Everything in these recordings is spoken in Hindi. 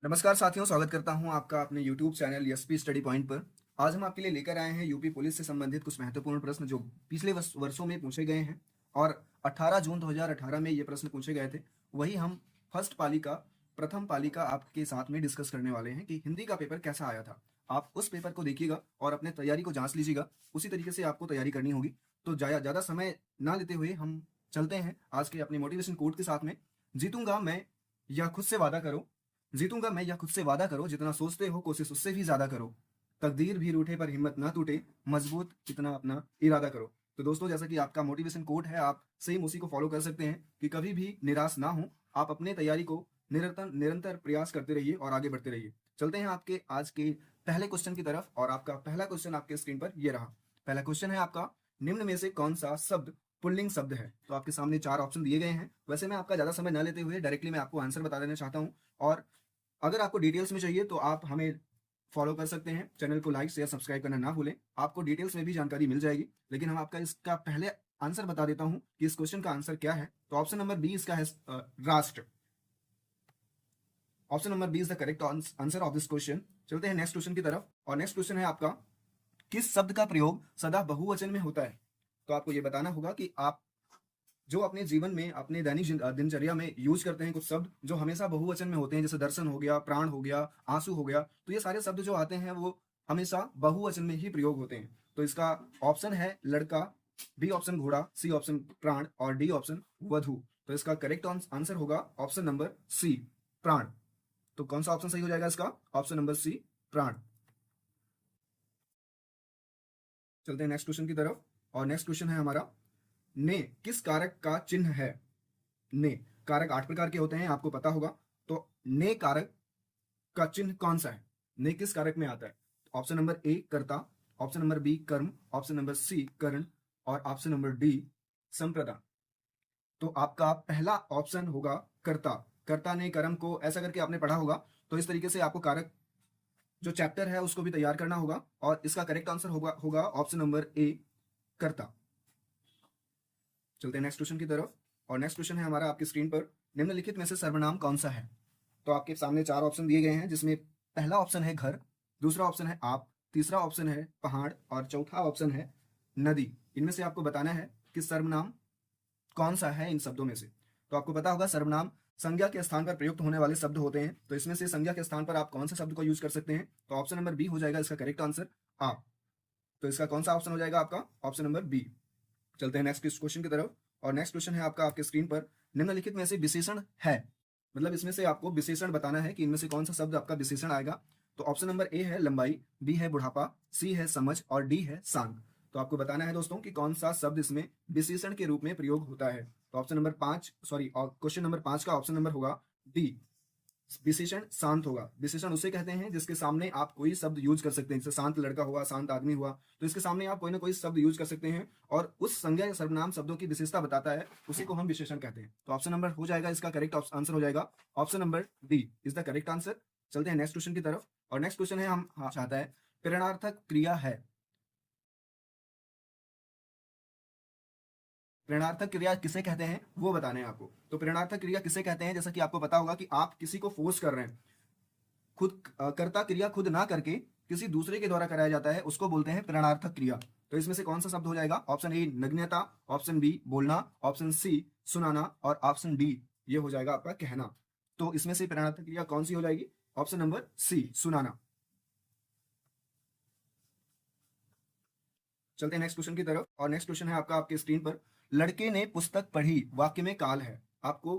नमस्कार साथियों, स्वागत करता हूं आपका अपने YouTube channel SP study point पर। आज हम आपके लिए लेकर आए हैं यूपी पुलिस से संबंधित कुछ महत्वपूर्ण प्रश्न जो पिछले वर्षों में पूछे गए हैं और 18 जून 2018 में ये प्रश्न पूछे गए थे। वही हम फर्स्ट पाली का प्रथम पाली का आपके साथ में डिस्कस करने वाले हैं कि हिंदी का पेपर कैसा आया था। आप उस पेपर को देखिएगा और अपने तैयारी को जांच लीजिएगा, उसी तरीके से आपको तैयारी करनी होगी। तो ज़्यादा समय ना लेते हुए हम चलते हैं आज के अपने मोटिवेशन कोट के साथ में। जीतूंगा मैं या खुद से वादा करो, जीतूंगा मैं या खुद से वादा करो, जितना सोचते हो कोशिश उससे भी ज्यादा करो, तकदीर भी रूठे पर हिम्मत ना टूटे, मजबूत इतना अपना इरादा करो। तो दोस्तों, जैसा कि आपका मोटिवेशन कोट है, आप सेम उसी को फॉलो कर सकते हैं कि कभी भी निराश ना हो। आप अपने तैयारी को निरंतर निरंतर प्रयास करते रहिए और आगे बढ़ते रहिए। चलते हैं आपके आज के पहले क्वेश्चन की तरफ और आपका पहला क्वेश्चन आपके स्क्रीन पर ये रहा। पहला क्वेश्चन है आपका, निम्न में से कौन सा शब्द पुल्लिंग शब्द है? तो आपके सामने चार ऑप्शन दिए गए हैं। वैसे मैं आपका ज्यादा समय न लेते हुए डायरेक्टली मैं आपको आंसर बता देना चाहता हूँ, और अगर आपको डिटेल्स में चाहिए तो आप हमें फॉलो कर सकते हैं। चैनल को लाइक शेयर सब्सक्राइब करना ना भूलें, आपको डिटेल्स में भी जानकारी मिल जाएगी। लेकिन हम आपका इसका पहले आंसर बता देता हूं कि इस क्वेश्चन का आंसर क्या है। तो ऑप्शन नंबर बी इसका है राष्ट्र। Option number B is the correct answer of this question. चलते हैं नेक्स्ट क्वेश्चन की तरफ, और नेक्स्ट क्वेश्चन है आपका, किस शब्द का प्रयोग सदा बहुवचन में होता है? तो आपको ये बताना होगा कि आप जो अपने जीवन में अपने दैनिक दिनचर्या में यूज करते हैं कुछ शब्द जो हमेशा बहुवचन में होते हैं, जैसे दर्शन हो गया, प्राण हो गया, आंसू हो गया। तो ये सारे शब्द जो आते हैं वो हमेशा बहुवचन में ही प्रयोग होते हैं। तो इसका ऑप्शन है लड़का, बी ऑप्शन घोड़ा, सी ऑप्शन प्राण और डी ऑप्शन वधु। तो इसका करेक्ट आंसर होगा ऑप्शन नंबर सी, प्राण। तो कौन सा ऑप्शन सही हो जाएगा इसका? ऑप्शन नंबर सी, प्राण। चलते हैं नेक्स्ट क्वेश्चन की तरफ, और नेक्स्ट क्वेश्चन है हमारा, ने किस कारक का चिन्ह है? ने कारक 8 प्रकार के होते हैं, आपको पता होगा। तो ने कारक का चिन्ह कौन सा है? ने किस कारक में आता है? ऑप्शन नंबर ए कर्ता, ऑप्शन नंबर बी कर्म, ऑप्शन नंबर सी करण और ऑप्शन नंबर डी संप्रदान। तो आपका पहला ऑप्शन होगा कर्ता। कर्ता ने कर्म को ऐसा करके आपने पढ़ा होगा, तो इस तरीके से आपको कारक जो चैप्टर है उसको भी तैयार करना होगा, और इसका करेक्ट आंसर होगा ऑप्शन नंबर ए कर्ता। चलते हैं नेक्स्ट क्वेश्चन की तरफ, और नेक्स्ट क्वेश्चन है हमारा आपकी स्क्रीन पर, निम्नलिखित में से सर्वनाम कौन सा है? तो आपके सामने चार ऑप्शन दिए गए हैं, जिसमें पहला ऑप्शन है घर, दूसरा ऑप्शन है आप, तीसरा ऑप्शन है पहाड़ और चौथा ऑप्शन है नदी। इनमें से आपको बताना है कि सर्वनाम कौन सा है इन शब्दों में से। तो आपको पता होगा सर्वनाम संज्ञा के स्थान पर प्रयुक्त होने वाले शब्द होते हैं। तो इसमें से संज्ञा के स्थान पर आप कौन से शब्द को यूज कर सकते हैं? तो ऑप्शन नंबर बी हो जाएगा इसका करेक्ट आंसर, आप। तो इसका कौन सा ऑप्शन हो जाएगा आपका? Option number B. चलते हैं नेक्स्ट क्वेश्चन की तरफ, और नेक्स्ट क्वेश्चन है आपका आपके स्क्रीन पर, निम्नलिखित में से विशेषण है, मतलब इसमें से आपको विशेषण बताना है कि इनमें से कौन सा शब्द आपका विशेषण आएगा। तो ऑप्शन नंबर ए है लंबाई, बी है बुढ़ापा, सी है समझ और डी है शांत। तो आपको बताना है दोस्तों कि कौन सा शब्द इसमें विशेषण के रूप में प्रयोग होता है। तो option number 5 sorry question number 5 का ऑप्शन नंबर होगा डी, विशेषण शांत होगा। विशेषण उसे कहते हैं जिसके सामने आप कोई शब्द यूज कर सकते हैं, जैसे शांत लड़का हुआ, शांत आदमी हुआ, तो इसके सामने आप कोई ना कोई शब्द यूज कर सकते हैं और उस संज्ञा या सर्वनाम शब्दों की विशेषता बताता है, उसी को हम विशेषण कहते हैं। तो ऑप्शन नंबर हो जाएगा इसका करेक्ट आंसर हो जाएगा option number D is the correct answer. चलते हैं नेक्स्ट क्वेश्चन की तरफ, और नेक्स्ट क्वेश्चन है हम चाहता है, प्रेरणार्थक क्रिया है। प्रेरणार्थक क्रिया किसे कहते हैं वो बताने हैं आपको। तो प्रेरणार्थक क्रिया किसे कहते हैं, जैसा कि आपको पता होगा कि आप किसी को फोर्स कर रहे हैं, खुद कर्ता क्रिया खुद ना करके किसी दूसरे के द्वारा कराया जाता है, उसको बोलते हैं प्रेरणार्थक क्रिया। तो इसमें से कौन सा शब्द हो जाएगा? ऑप्शन ए नग्नता, ऑप्शन बी बोलना, ऑप्शन सी सुनाना और ऑप्शन डी ये हो जाएगा आपका कहना। तो इसमें से प्रेरणार्थक क्रिया कौन सी हो जाएगी? ऑप्शन नंबर सी सुनाना। चलते हैं नेक्स्ट क्वेश्चन की तरफ, और नेक्स्ट क्वेश्चन है आपका आपके स्क्रीन पर, लड़के ने पुस्तक पढ़ी वाक्य में काल है। आपको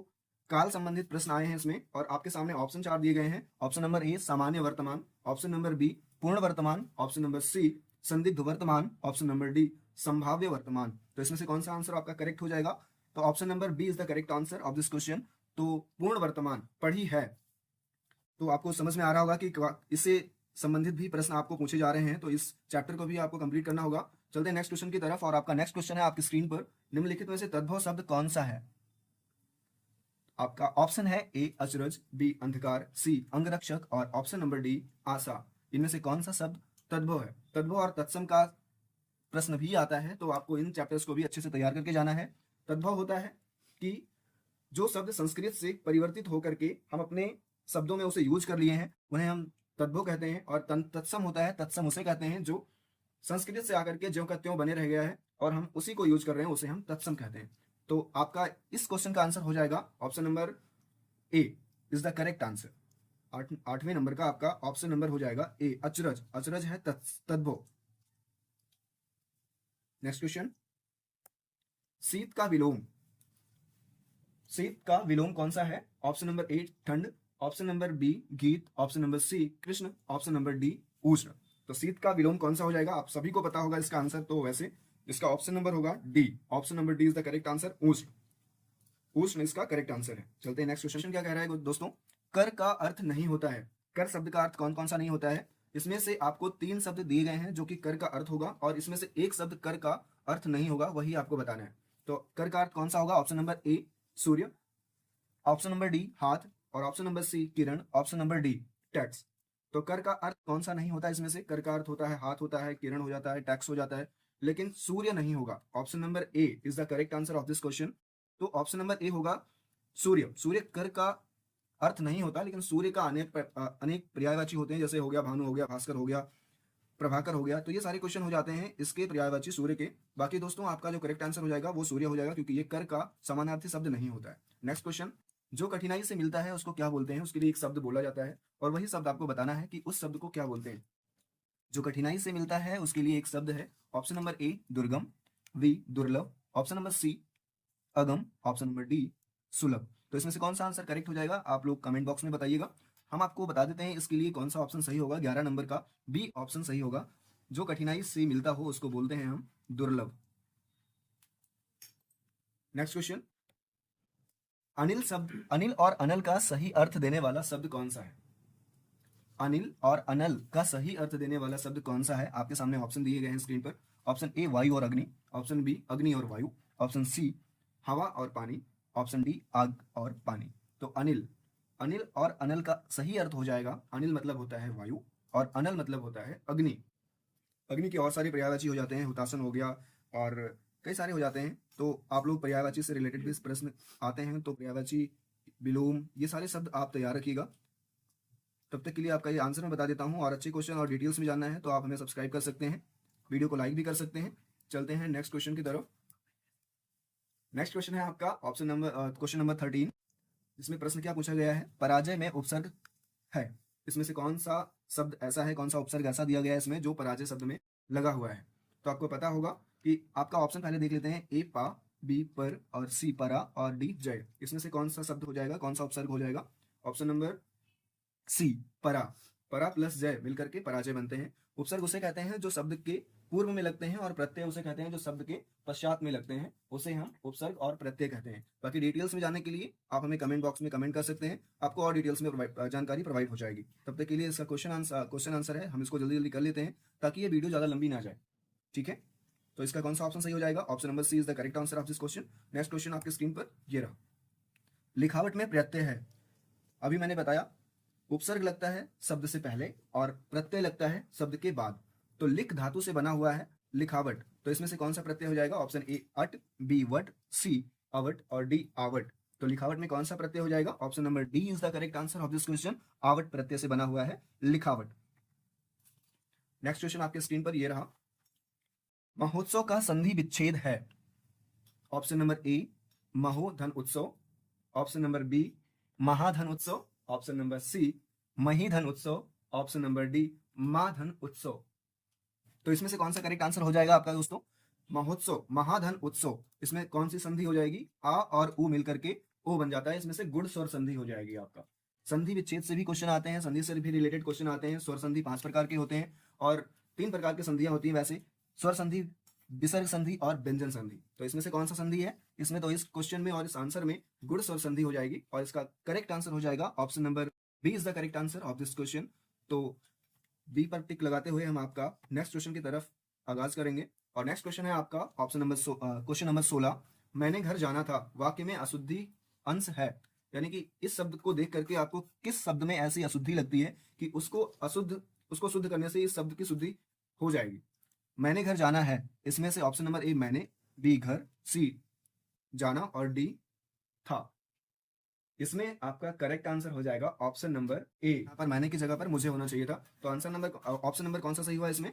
काल संबंधित प्रश्न आए हैं इसमें, और आपके सामने ऑप्शन चार दिए गए हैं। ऑप्शन नंबर ए सामान्य वर्तमान, ऑप्शन नंबर बी पूर्ण वर्तमान, ऑप्शन नंबर सी संदिग्ध वर्तमान, ऑप्शन नंबर डी संभाव्य वर्तमान। तो इसमें से कौन सा आंसर आपका करेक्ट हो जाएगा? तो option number B is the correct answer of this question. तो पूर्ण वर्तमान पढ़ी है, तो आपको समझ में आ रहा होगा कि इससे संबंधित भी प्रश्न आपको पूछे जा रहे हैं, तो इस चैप्टर को भी आपको कंप्लीट करना होगा। चलते हैं नेक्स्ट क्वेश्चन की तरफ, और आपका नेक्स्ट क्वेश्चन है आपकी स्क्रीन पर, निम्नलिखित में से तद्भव शब्द कौन सा है? आपका ऑप्शन है ए अचरज, बी अंधकार, सी अंगरक्षक और ऑप्शन नंबर डी आशा। इनमें से कौन सा शब्द तद्भव है? तद्भव और तत्सम का प्रश्न भी आता है, तो आपको इन चैप्टर्स को भी अच्छे से तैयार करके जाना है। तद्भव होता है कि जो शब्द संस्कृत से परिवर्तित होकर के हम अपने शब्दों में उसे यूज कर लिए हैं उन्हें हम तद्भव कहते हैं, और तत्सम होता है, तत्सम उसे कहते हैं जो संस्कृत से आकर के ज्यों का त्यों बने रह गया है और हम उसी को यूज कर रहे हैं, उसे हम तत्सम कहते हैं। तो आपका इस क्वेश्चन का आंसर हो जाएगा option number A is the correct answer. 8वें नंबर का आपका ऑप्शन नंबर हो जाएगा ए, अचरज। अचरज है तद्भव। नेक्स्ट क्वेश्चन, शीत का विलोम। शीत का विलोम कौन सा है? ऑप्शन नंबर ए ठंड, ऑप्शन नंबर बी गीत, ऑप्शन नंबर सी कृष्ण, ऑप्शन नंबर डी उष्ण। तो शीत का विलोम कौन सा हो जाएगा? आप सभी को पता होगा इसका आंसर, तो वैसे इसका ऑप्शन नंबर होगा D. Option number D is the correct answer, उष्ण। उष्ण इसका करेक्ट आंसर है। चलते हैं नेक्स्ट क्वेश्चन। क्या कह रहा है दोस्तों? कर का अर्थ नहीं होता है। कर शब्द का अर्थ कौन कौन सा नहीं होता है? इसमें से आपको 3 शब्द दिए गए हैं जो कि कर का अर्थ होगा, और इसमें से एक शब्द कर का अर्थ नहीं होगा, वही आपको बताना है। तो कर का अर्थ कौन सा होगा? ऑप्शन नंबर ए सूर्य, ऑप्शन नंबर डी हाथ, और ऑप्शन नंबर सी किरण, ऑप्शन नंबर डी टैक्स। तो कर का अर्थ कौन सा नहीं होता इसमें से? कर का अर्थ होता है हाथ, होता है किरण हो जाता है, टैक्स हो जाता है, लेकिन सूर्य नहीं होगा। Option number A is the correct answer of this question. तो ऑप्शन नंबर ए होगा सूर्य। सूर्य कर का अर्थ नहीं होता, लेकिन सूर्य का अनेक पर्यायवाची होते हैं, जैसे हो गया भानु, हो गया भास्कर, हो गया प्रभाकर, हो गया। तो ये सारे क्वेश्चन हो जाते हैं इसके पर्यायवाची सूर्य के। बाकी दोस्तों आपका जो करेक्ट आंसर हो जाएगा वो सूर्य हो जाएगा, क्योंकि ये कर का समानार्थी शब्द नहीं होता है। नेक्स्ट क्वेश्चन, जो कठिनाई से मिलता है उसको क्या बोलते हैं? उसके लिए एक शब्द बोला जाता है, और वही शब्द आपको बताना है कि उस शब्द को क्या बोलते हैं। जो कठिनाई से मिलता है उसके लिए एक शब्द है। ऑप्शन नंबर ए दुर्गम, बी दुर्लभ, ऑप्शन नंबर सी अगम, ऑप्शन नंबर डी सुलभ। तो इसमें से कौन सा आंसर करेक्ट हो जाएगा? आप लोग कमेंट बॉक्स में बताइएगा। हम आपको बता देते हैं इसके लिए कौन सा ऑप्शन सही होगा। 11 नंबर का बी ऑप्शन सही होगा। जो कठिनाई से मिलता हो उसको बोलते हैं हम दुर्लभ। नेक्स्ट क्वेश्चन, अनिल और अनल का सही अर्थ देने वाला शब्द कौन सा है? अनिल और अनल का सही अर्थ देने वाला शब्द कौन सा है? आपके सामने ऑप्शन दिए गए हैं स्क्रीन पर। ऑप्शन ए वायु और अग्नि, ऑप्शन बी अग्नि और वायु, ऑप्शन सी हवा और पानी, ऑप्शन डी आग और पानी। तो अनिल और अनल का सही अर्थ हो जाएगा, अनिल मतलब होता है वायु और अनल मतलब होता है अग्नि। अग्नि के और सारे पर्यायवाची हो जाते हैं, हुतासन हो गया और कई सारे हो जाते हैं। तो आप लोग पर्यायवाची से रिलेटेड भी प्रश्न आते हैं, तो पर्यायवाची, विलोम, ये सारे शब्द आप तैयार रखिएगा। तब तक के लिए आपका ये आंसर मैं बता देता हूँ, और अच्छे क्वेश्चन और डिटेल्स में जानना है तो आप हमें सब्सक्राइब कर सकते हैं, वीडियो को लाइक भी कर सकते हैं। चलते हैं नेक्स्ट क्वेश्चन की तरफ। नेक्स्ट क्वेश्चन है आपका क्वेश्चन नंबर 13। इसमें प्रश्न क्या पूछा गया है? पराजय में उपसर्ग है। इसमें से कौन सा शब्द ऐसा है, कौन सा उपसर्ग ऐसा दिया गया है इसमें जो पराजय शब्द में लगा हुआ है? तो आपको पता होगा कि आपका ऑप्शन पहले देख लेते हैं। ए पा, बी पर, और सी परा, और डी जय। इसमें से कौन सा शब्द हो जाएगा, कौन सा उपसर्ग हो जाएगा? ऑप्शन नंबर सी परा। परा प्लस जय मिलकर के पराजय बनते हैं। उपसर्ग उसे कहते हैं जो शब्द के पूर्व में लगते हैं, और प्रत्यय उसे कहते हैं जो शब्द के पश्चात में लगते हैं, उसे हम उपसर्ग और प्रत्यय कहते हैं। बाकी डिटेल्स में जानने के लिए आप हमें कमेंट बॉक्स में कमेंट कर सकते हैं, आपको और डिटेल्स में जानकारी प्रोवाइड हो जाएगी। तब तक के लिए इसका क्वेश्चन आंसर है, हम इसको जल्दी जल्दी कर लेते हैं ताकि ये वीडियो ज़्यादा लंबी ना जाए। ठीक है, तो इसका कौन सा ऑप्शन सही हो जाएगा? Option number C is the correct answer of this question. Next question आपके स्क्रीन पर ये रहा। लिखावट में प्रत्यय है। अभी मैंने बताया उपसर्ग लगता है शब्द से पहले और प्रत्यय लगता है शब्द के बाद। तो लिख धातु से बना हुआ है लिखावट। तो इसमें से कौन सा प्रत्यय हो जाएगा? ऑप्शन ए अट, बी वट, सी अवट, और डी आवट। तो लिखावट में कौन सा प्रत्यय हो जाएगा? Option number D is the correct answer of this question. Out प्रत्यय से बना हुआ है लिखावट। नेक्स्ट क्वेश्चन आपके स्क्रीन पर ये रहा। महोत्सव का संधि विच्छेद है। ऑप्शन नंबर ए महो धन उत्सव, ऑप्शन नंबर बी महाधन उत्सव, ऑप्शन नंबर सी महीधन उत्सव, ऑप्शन नंबर डी माधन उत्सव। तो इसमें से कौन सा करेक्ट आंसर हो जाएगा आपका दोस्तों? महोत्सव, महाधन उत्सव। इसमें कौन सी संधि हो जाएगी? आ और उ मिलकर के ओ बन जाता है, इसमें से गुण स्वर संधि हो जाएगी आपका। संधि विच्छेद से भी क्वेश्चन आते हैं, संधि से भी रिलेटेड क्वेश्चन आते हैं। स्वर संधि 5 प्रकार के होते हैं, और 3 प्रकार की संधियां होती हैं वैसे, स्वर संधि, विसर्ग संधि और व्यंजन संधि। तो इसमें से कौन सा संधि है? इसमें तो इस क्वेश्चन में और इस आंसर में गुण स्वर संधि हो जाएगी, और इसका करेक्ट आंसर हो जाएगा option number B is the correct answer of this question. तो बी पर टिक लगाते हुए हम आपका नेक्स्ट क्वेश्चन की तरफ आगाज करेंगे। और नेक्स्ट क्वेश्चन है आपका क्वेश्चन नंबर 16। मैंने घर जाना था वाक्य में अशुद्धि अंश है। यानी कि इस शब्द को देख करके आपको किस शब्द में ऐसी अशुद्धि लगती है कि उसको शुद्ध करने से इस शब्द की शुद्धि हो जाएगी। मैंने घर जाना है, इसमें से ऑप्शन नंबर ए मैंने, बी घर, सी जाना और डी था। इसमें आपका करेक्ट आंसर हो जाएगा ऑप्शन नंबर ए। यहाँ पर मैंने की जगह पर मुझे होना चाहिए था, तो आंसर नंबर ऑप्शन नंबर कौन सा सही हुआ इसमें?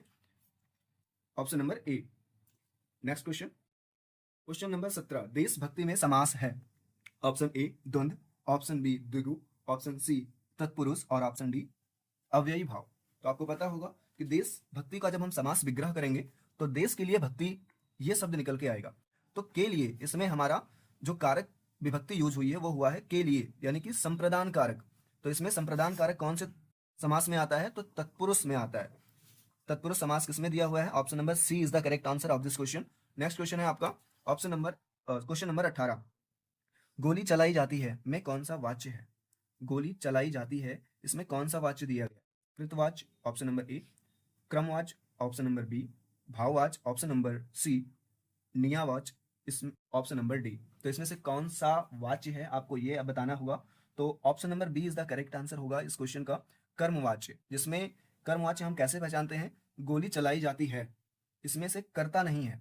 ऑप्शन नंबर ए। नेक्स्ट क्वेश्चन, क्वेश्चन नंबर 17, देशभक्ति में समास है। ऑप्शन ए द्वंद्व, ऑप्शन बी द्विगु, ऑप्शन सी तत्पुरुष और ऑप्शन डी अव्ययी भाव। तो आपको पता होगा कि देशभक्ति का जब हम समास विग्रह करेंगे तो देश के लिए भक्ति ये शब्द निकल के आएगा। तो के लिए इसमें हमारा जो कारक विभक्ति यूज हुई है वो हुआ है के लिए, यानी कि संप्रदान कारक। तो इसमें संप्रदान कारक कौन से समास में आता है? तो तत्पुरुष में आता है। तत्पुरुष समास किसमें दिया हुआ है? Option number C is the correct answer of this question. Next question है आपका ऑप्शन नंबर क्वेश्चन नंबर 18, गोली चलाई जाती है में कौन सा वाच्य है? गोली चलाई जाती है, इसमें कौन सा वाच्य दिया गया? कृतवाच्य ऑप्शन नंबर ए, क्रमवाच्य ऑप्शन नंबर बी, भाववाच्य ऑप्शन नंबर सी, नियावाच्य इस ऑप्शन नंबर डी। तो इसमें से कौन सा वाच्य है आपको ये बताना होगा। तो option number B is the correct answer होगा इस क्वेश्चन का, कर्मवाच्य। जिसमें कर्मवाच्य हम कैसे पहचानते हैं? गोली चलाई जाती है, इसमें से कर्ता नहीं है,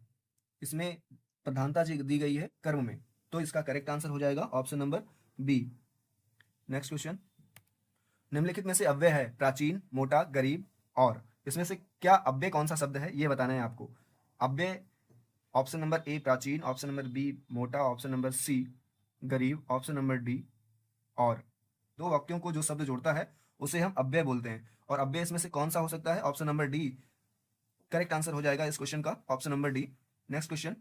इसमें प्रधानता दी गई है कर्म में। तो इसका करेक्ट आंसर हो जाएगा option number B. Next question, निम्नलिखित में से अव्यय है प्राचीन, मोटा, गरीब और, इसमें से क्या अव्यय कौन सा शब्द है ये बताना है आपको। अव्यय ऑप्शन नंबर ए प्राचीन, ऑप्शन नंबर बी मोटा, ऑप्शन नंबर सी गरीब, ऑप्शन नंबर डी और। दो वाक्यों को जो शब्द जोड़ता है उसे हम अव्यय बोलते हैं, और अव्यय इसमें से कौन सा हो सकता है? Option number D correct answer हो जाएगा इस क्वेश्चन का, option number D. Next question,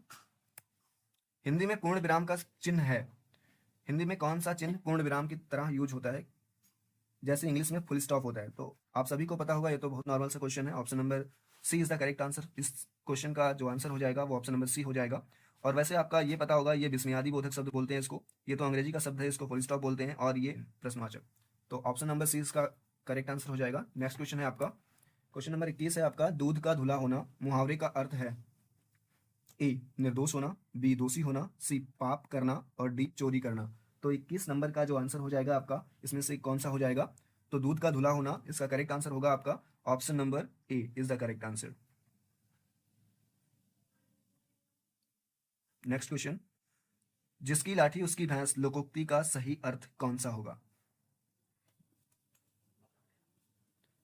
Hindi में पूर्ण विराम का चिन्ह है। हिंदी में कौन सा चिन्ह पूर्ण विराम की तरह यूज होता है? जैसे इंग्लिश में फुल स्टॉप होता है, तो आप सभी को पता होगा, ये तो बहुत नॉर्मल सा क्वेश्चन है। Option number C is the correct answer. इस क्वेश्चन का जो आंसर हो जाएगा वो ऑप्शन नंबर सी हो जाएगा। और वैसे आपका ये पता होगा, ये विस्मयादि बोधक शब्द बोलते हैं इसको, ये तो अंग्रेजी का शब्द है, इसको फुल स्टॉप बोलते हैं, और ये प्रश्नवाचक। तो ऑप्शन नंबर सी इसका करेक्ट आंसर हो जाएगा। नेक्स्ट क्वेश्चन है आपका क्वेश्चन नंबर 21 है आपका, दूध का धुला होना मुहावरे का अर्थ है। ए निर्दोष होना, बी दोषी होना, सी पाप करना और डी चोरी करना। तो 21 नंबर का जो आंसर हो जाएगा आपका, इसमें से कौन सा हो जाएगा? तो दूध का धुला होना, इसका करेक्ट आंसर होगा आपका option number A is the correct answer. Next question, जिसकी लाठी उसकी भैंस लोकोक्ति का सही अर्थ कौन सा होगा?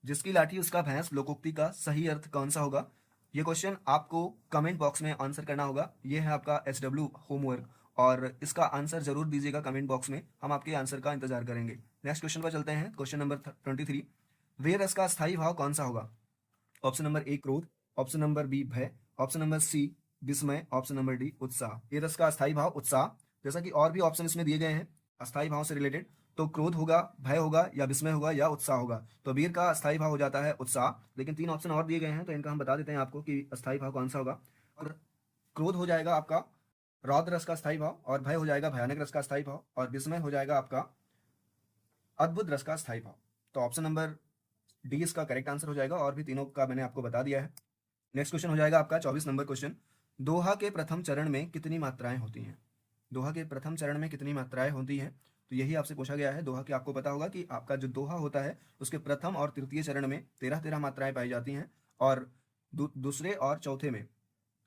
जिसकी लाठी उसका भैंस लोकोक्ति का सही अर्थ कौन सा होगा? ये क्वेश्चन आपको कमेंट बॉक्स में आंसर करना होगा। ये है आपका SW होमवर्क, और इसका आंसर जरूर दीजिएगा कमेंट बॉक्स में, हम आपके आंसर का इंतजार करेंगे। नेक्स्ट क्वेश्चन पर चलते हैं, क्वेश्चन नंबर 23, वे रस का स्थायी भाव कौन सा होगा? ऑप्शन नंबर ए क्रोध, ऑप्शन नंबर बी भय, ऑप्शन नंबर सी विस्मय, ऑप्शन नंबर डी उत्साह। ये रस का अस्थायी भाव उत्साह, जैसा कि और भी ऑप्शन इसमें दिए गए हैं अस्थायी भाव से रिलेटेड, तो क्रोध होगा, भय होगा, या विस्मय होगा, या उत्साह होगा। तो वीर का अस्थायी भाव हो जाता है उत्साह, लेकिन 3 ऑप्शन और दिए गए हैं तो इनका हम बता देते हैं आपको कि अस्थायी भाव कौन सा होगा। और क्रोध हो जाएगा आपका रौद्र रस का स्थायी भाव, और भय हो जाएगा भयानक रस का स्थायी भाव, और विस्मय हो जाएगा आपका अद्भुत रस का स्थायी भाव। तो ऑप्शन नंबर डी इसका करेक्ट आंसर हो जाएगा, और भी तीनों का मैंने आपको बता दिया है। नेक्स्ट क्वेश्चन हो जाएगा आपका 24 नंबर क्वेश्चन, दोहा के प्रथम चरण में कितनी मात्राएं होती हैं? दोहा के प्रथम चरण में कितनी मात्राएं होती हैं? तो यही आपसे पूछा गया है। दोहा के आपको पता होगा कि आपका जो दोहा होता है उसके प्रथम और तृतीय चरण में 13-13 मात्राएं पाई जाती हैं, और दूसरे और चौथे में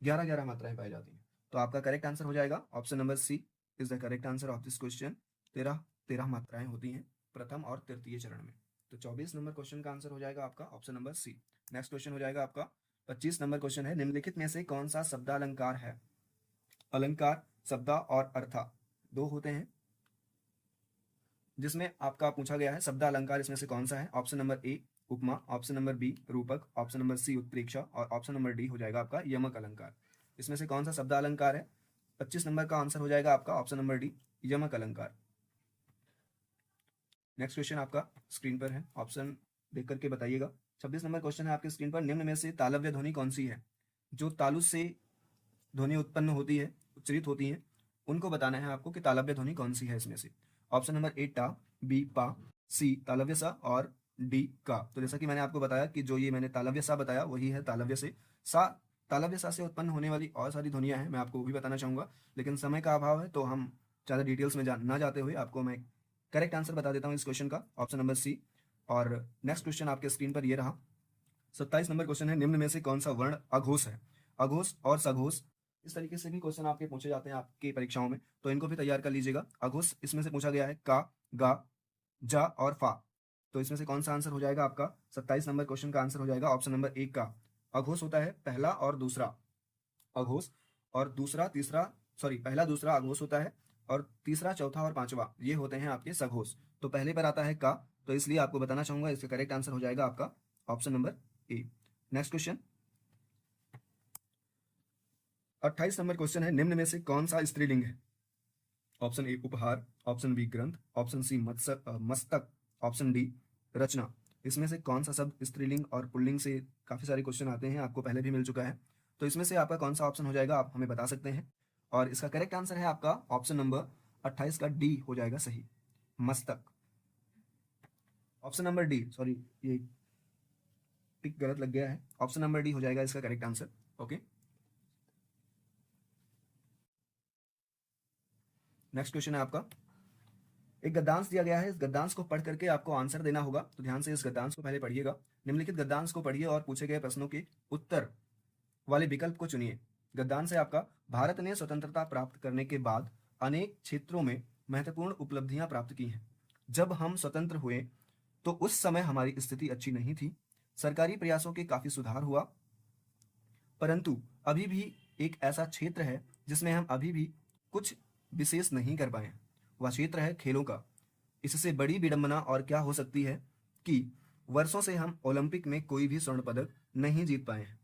11-11 मात्राएं पाई जाती हैं। तो आपका करेक्ट आंसर हो जाएगा option number C is the correct answer of this question. 13-13 मात्राएं होती हैं प्रथम और तृतीय चरण में। तो 24 नंबर क्वेश्चन का आंसर हो जाएगा आपका option number C. Next question हो जाएगा आपका 25 नंबर क्वेश्चन है, निम्नलिखित में से कौन सा शब्दालंकार है? अलंकार, शब्दा और अर्था दो होते हैं, जिसमें आपका पूछा गया है शब्दा अलंकार इसमें से कौन सा है? ऑप्शन नंबर ए उपमा, ऑप्शन नंबर बी रूपक, ऑप्शन नंबर सी उत्प्रेक्षा, और ऑप्शन नंबर डी हो जाएगा आपका यमक अलंकार। इसमें से कौन सा शब्दा अलंकार है? 25 नंबर का आंसर हो जाएगा आपका ऑप्शन नंबर डी यमक अलंकार। नेक्स्ट क्वेश्चन आपका स्क्रीन पर है, ऑप्शन देख करके बताइएगा। 26 नंबर क्वेश्चन है आपके स्क्रीन पर, निम्न में से तालव्य ध्वनि कौन सी है? जो तालु से ध्वनि उत्पन्न होती है, उच्चरित होती है, उनको बताना है आपको कि तालव्य ध्वनि कौन सी है इसमें से। ऑप्शन नंबर ए टा, बी पा, सी तालव्य सा और डी का। तो जैसा कि मैंने आपको बताया कि जो ये मैंने तालव्य सा बताया वही है तालव्य से। सा तालव्य सा से उत्पन्न होने वाली और सारी ध्वनियां हैं, मैं आपको वो भी बताना चाहूंगा, लेकिन समय का अभाव है तो हम ज़्यादा डिटेल्स में ना जाते हुए आपको मैं करेक्ट आंसर बता देता हूँ इस क्वेश्चन का, ऑप्शन नंबर सी। और नेक्स्ट क्वेश्चन आपके स्क्रीन पर ये रहा। 27 नंबर क्वेश्चन है, निम्न में से कौन सा वर्ण अघोष है? अघोष और सघोष इस तरीके से भी क्वेश्चन आपके पूछे जाते हैं आपके परीक्षाओं में, तो इनको भी तैयार कर लीजिएगा। अघोष इसमें से पूछा गया है का, गा, जा और फा। तो इसमें से कौन सा आंसर हो जाएगा आपका? 27 नंबर क्वेश्चन का आंसर हो जाएगा ऑप्शन नंबर 1 का। अघोष होता है पहला और दूसरा अघोष, और दूसरा तीसरा, सॉरी, पहला दूसरा अघोष होता है, और तीसरा चौथा और पांचवा ये होते हैं आपके सघोष। तो पहले पर आता है का, तो इसलिए आपको बताना चाहूंगा इसका करेक्ट आंसर हो जाएगा आपका ऑप्शन नंबर ए। नेक्स्ट क्वेश्चन, 28 नंबर क्वेश्चन है, निम्न में से कौन सा स्त्रीलिंग है? ऑप्शन ए उपहार, ऑप्शन बी ग्रंथ, ऑप्शन सी मस्तक, ऑप्शन डी रचना। इसमें से कौन सा शब्द स्त्रीलिंग और पुल्लिंग से काफी सारे क्वेश्चन आते हैं, आपको पहले भी मिल चुका है। तो इसमें से आपका कौन सा ऑप्शन हो जाएगा, आप हमें बता सकते हैं। और इसका करेक्ट आंसर है आपका ऑप्शन नंबर 28 का डी हो जाएगा सही, मस्तक। ऑप्शन नंबर डी, सॉरी ये टिक गलत लग गया है, ऑप्शन नंबर डी हो जाएगा इसका correct answer. Okay, next question है आपका, एक गद्यांश दिया गया है, इस गद्यांश को पढ़ करके आपको आंसर देना होगा। तो ध्यान से इस गद्यांश को पहले पढ़िएगा। निम्नलिखित गद्यांश को पढ़िए और पूछे गए प्रश्नों के उत्तर वाले विकल्प को चुनिए। गद्यांश है आपका, भारत ने स्वतंत्रता प्राप्त करने के बाद अनेक क्षेत्रों में महत्वपूर्ण उपलब्धियां प्राप्त की हैं। जब हम स्वतंत्र हुए तो उस समय हमारी स्थिति अच्छी नहीं थी, सरकारी प्रयासों के काफी सुधार हुआ, परंतु अभी भी एक ऐसा क्षेत्र है जिसमें हम अभी भी कुछ विशेष नहीं कर पाए। वह क्षेत्र है खेलों का। इससे बड़ी विडंबना और क्या हो सकती है कि वर्षों से हम ओलंपिक में कोई भी स्वर्ण पदक नहीं जीत पाए हैं।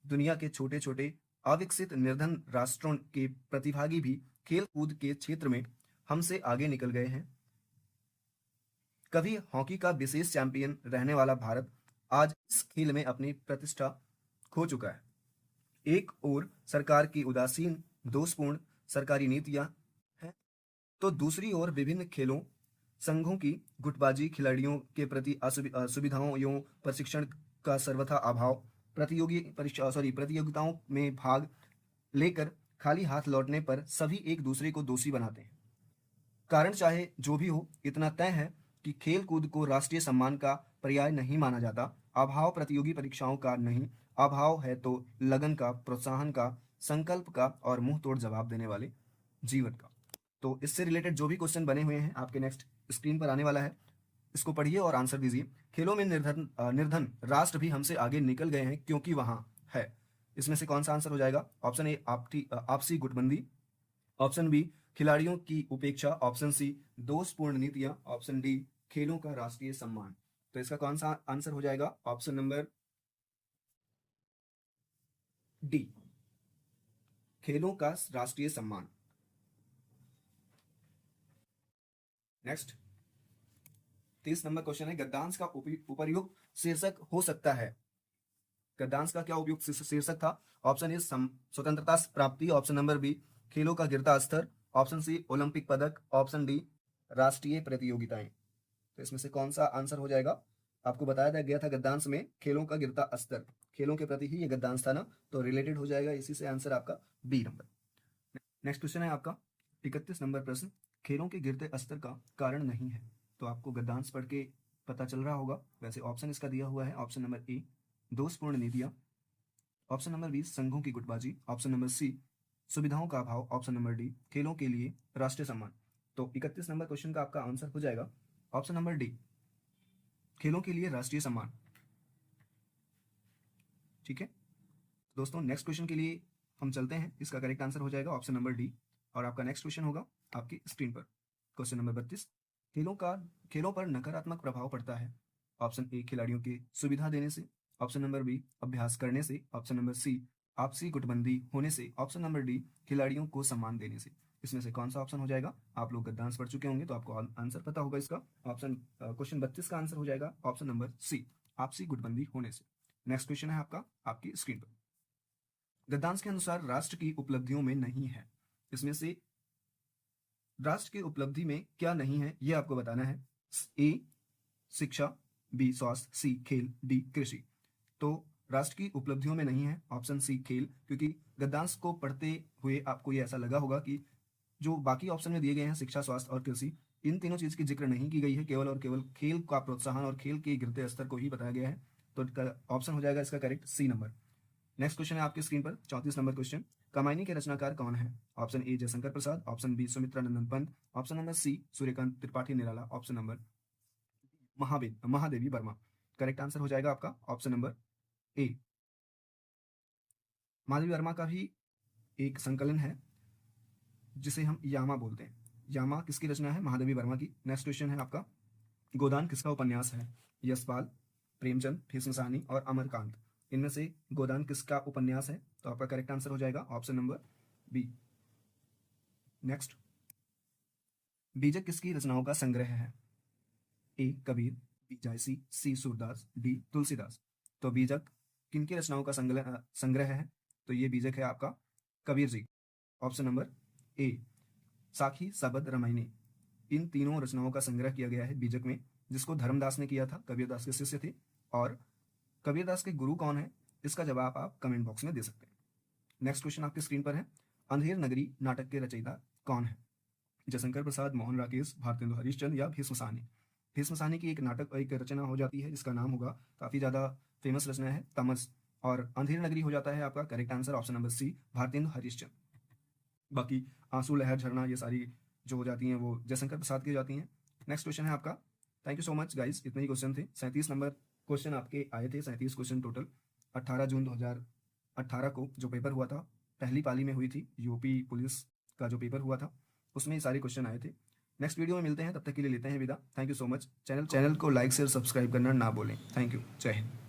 दुनिया के छोटे छोटे अविकसित निर्धन राष्ट्रों के प्रतिभागी भी खेल कूद के क्षेत्र में हमसे आगे निकल गए हैं। कभी हॉकी का विशेष चैंपियन रहने वाला भारत आज इस खेल में अपनी प्रतिष्ठा खो चुका है। एक ओर सरकार की उदासीन दोषपूर्ण सरकारी नीतियां हैं, तो दूसरी ओर विभिन्न खेलों संघों की गुटबाजी, खिलाड़ियों के प्रति सुविधाओं एवं प्रशिक्षण का सर्वथा अभाव, प्रतियोगिताओं में भाग लेकर खाली हाथ लौटने पर सभी एक दूसरे को दोषी बनाते हैं। कारण चाहे जो भी हो, इतना तय है कि खेल कूद को राष्ट्रीय सम्मान का पर्याय नहीं माना जाता। अभाव प्रतियोगी परीक्षाओं का नहीं, अभाव है तो लगन का, प्रोत्साहन का, संकल्प का और मुंह तोड़ जवाब देने वाले जीवन का। तो इससे रिलेटेड जो भी क्वेश्चन बने हुए हैं आपके नेक्स्ट स्क्रीन पर आने वाला है, इसको पढ़िए और आंसर दीजिए। खेलों में निर्धन राष्ट्र भी हमसे आगे निकल गए हैं क्योंकि वहां है। इसमें से कौन सा आंसर हो जाएगा? ऑप्शन ए आपसी गुटबंदी, ऑप्शन बी खिलाड़ियों की उपेक्षा, ऑप्शन सी दोषपूर्ण नीतियां, ऑप्शन डी खेलों का राष्ट्रीय सम्मान। तो इसका कौन सा आंसर हो जाएगा? ऑप्शन नंबर डी, खेलों का राष्ट्रीय सम्मान। नेक्स्ट 30 नंबर क्वेश्चन है, गद्यांश का उपयुक्त शीर्षक हो सकता है। गद्यांश का क्या उपयुक्त शीर्षक था? ऑप्शन ए स्वतंत्रता प्राप्ति, ऑप्शन नंबर बी खेलों का गिरता स्तर, ऑप्शन सी ओलंपिक पदक, ऑप्शन डी राष्ट्रीय प्रतियोगिताएं। तो इसमें से कौन सा आंसर हो जाएगा? आपको बताया गया था गद्यांश में खेलों का गिरता स्तर, खेलों के प्रति ही ये गद्यांश था ना, तो रिलेटेड हो जाएगा इसी से आंसर आपका बी नंबर। नेक्स्ट क्वेश्चन है आपका 31 नंबर प्रश्न, खेलों के गिरते स्तर का कारण नहीं है। तो आपको गद्यांश पढ़ के पता चल रहा होगा। वैसे ऑप्शन इसका दिया हुआ है, ऑप्शन नंबर ए दोषपूर्ण नीतियां, ऑप्शन नंबर बी संघों की गुटबाजी, ऑप्शन नंबर सी सुविधाओं का अभाव, ऑप्शन नंबर डी खेलों के लिए राष्ट्रीय सम्मान। तो 31 नंबर क्वेश्चन का आपका आंसर हो जाएगा ऑप्शन नंबर डी, खेलों के लिए राष्ट्रीय सम्मान। ठीक है दोस्तों, नेक्स्ट क्वेश्चन के लिए हम चलते हैं। इसका करेक्ट आंसर हो जाएगा ऑप्शन नंबर डी। और आपका नेक्स्ट क्वेश्चन होगा आपकी स्क्रीन पर, क्वेश्चन नंबर 32, खेलों पर नकारात्मक प्रभाव पड़ता है। ऑप्शन ए खिलाड़ियों की सुविधा देने से, ऑप्शन नंबर बी अभ्यास करने से, ऑप्शन नंबर सी आपसी गुटबंदी होने से, ऑप्शन नंबर डी खिलाड़ियों को सम्मान देने से। इसमें से कौन सा ऑप्शन हो जाएगा? आप लोग गद्यांश पढ़ चुके होंगे तो आपको आंसर पता होगा इसका। ऑप्शन क्वेश्चन 32 का आंसर हो जाएगा ऑप्शन नंबर सी आपसी गुटबंदी होने से। नेक्स्ट क्वेश्चन है आपका आपकी स्क्रीन पर, गद्यांश के अनुसार राष्ट्र की उपलब्धियों में नहीं है। इसमें से राष्ट्र की उपलब्धि में क्या नहीं है ये आपको बताना है। ए शिक्षा, बी स्वास्थ्य, सी खेल, डी कृषि। तो राष्ट्र की उपलब्धियों में नहीं है ऑप्शन सी खेल, क्योंकि गद्यांश को पढ़ते हुए आपको ये ऐसा लगा होगा कि जो बाकी ऑप्शन में दिए गए हैं शिक्षा, स्वास्थ्य और कृषि, इन तीनों चीज की जिक्र नहीं की गई है, केवल और केवल खेल का प्रोत्साहन और खेल के गिरते स्तर को ही बताया गया है। तो ऑप्शन हो जाएगा इसका correct C number. Next question है आपके स्क्रीन पर 34 नंबर क्वेश्चन, कामायनी के रचनाकार कौन है? Option A Jaishankar Prasad, option B Sumitra Nandan Pant, option number C Suryakant Tripathi Nirala, option number Mahadevi Verma. Correct answer हो जाएगा आपका option number A. Mahadevi Verma का भी एक संकलन है जिसे हम यामा बोलते हैं। यामा किसकी रचना है? महादेवी वर्मा की। नेक्स्ट क्वेश्चन है आपका, गोदान किसका उपन्यास है? यशपाल, प्रेमचंद, भीष्म साहनी और अमरकांत। इनमें से गोदान किसका उपन्यास है? तो आपका करेक्ट आंसर हो जाएगा ऑप्शन नंबर बी। नेक्स्ट, बीजक किसकी रचनाओं का संग्रह है? ए कबीर, बी जायसी, सी सूरदास, डी तुलसीदास। तो बीजक किनकी रचनाओं का संग्रह है? तो ये बीजक है आपका कबीर जी, ऑप्शन नंबर ए। साखी, सबद, रामायणी, इन तीनों रचनाओं का संग्रह किया गया है बीजक में, जिसको धर्मदास ने किया था, कबीरदास के शिष्य थे। और कबीरदास के गुरु कौन है? इसका जवाब आप कमेंट बॉक्स में दे सकते हैं। नेक्स्ट क्वेश्चन आपके स्क्रीन पर है, अंधेर नगरी नाटक के रचयिता कौन है? जयशंकर प्रसाद, मोहन राकेश, भारतेंदु हरिश्चंद्र या भीष्म साहनी। भीष्म साहनी की एक रचना हो जाती है जिसका नाम होगा, काफी ज्यादा फेमस रचना है, तमस। और अंधेर नगरी हो जाता है आपका correct answer option number C, Bharatendu Harishchandra. बाकी आंसू, लहर, झरना, ये सारी जो हो जाती हैं वो जयशंकर प्रसाद की जाती हैं। नेक्स्ट क्वेश्चन है आपका, thank you so much guys, इतने ही क्वेश्चन थे। 37 नंबर क्वेश्चन आपके आए थे, 37 क्वेश्चन टोटल। 18 जून 2018 को जो पेपर हुआ था, पहली पाली में हुई थी, यूपी पुलिस का जो पेपर हुआ था, उसमें ये सारे क्वेश्चन आए थे। नेक्स्ट वीडियो में मिलते हैं, तब तक के लिए लेते हैं विदा। Thank you so much. Channel को लाइक शेयर सब्सक्राइब करना ना भूलें। थैंक यू, जय हिंद।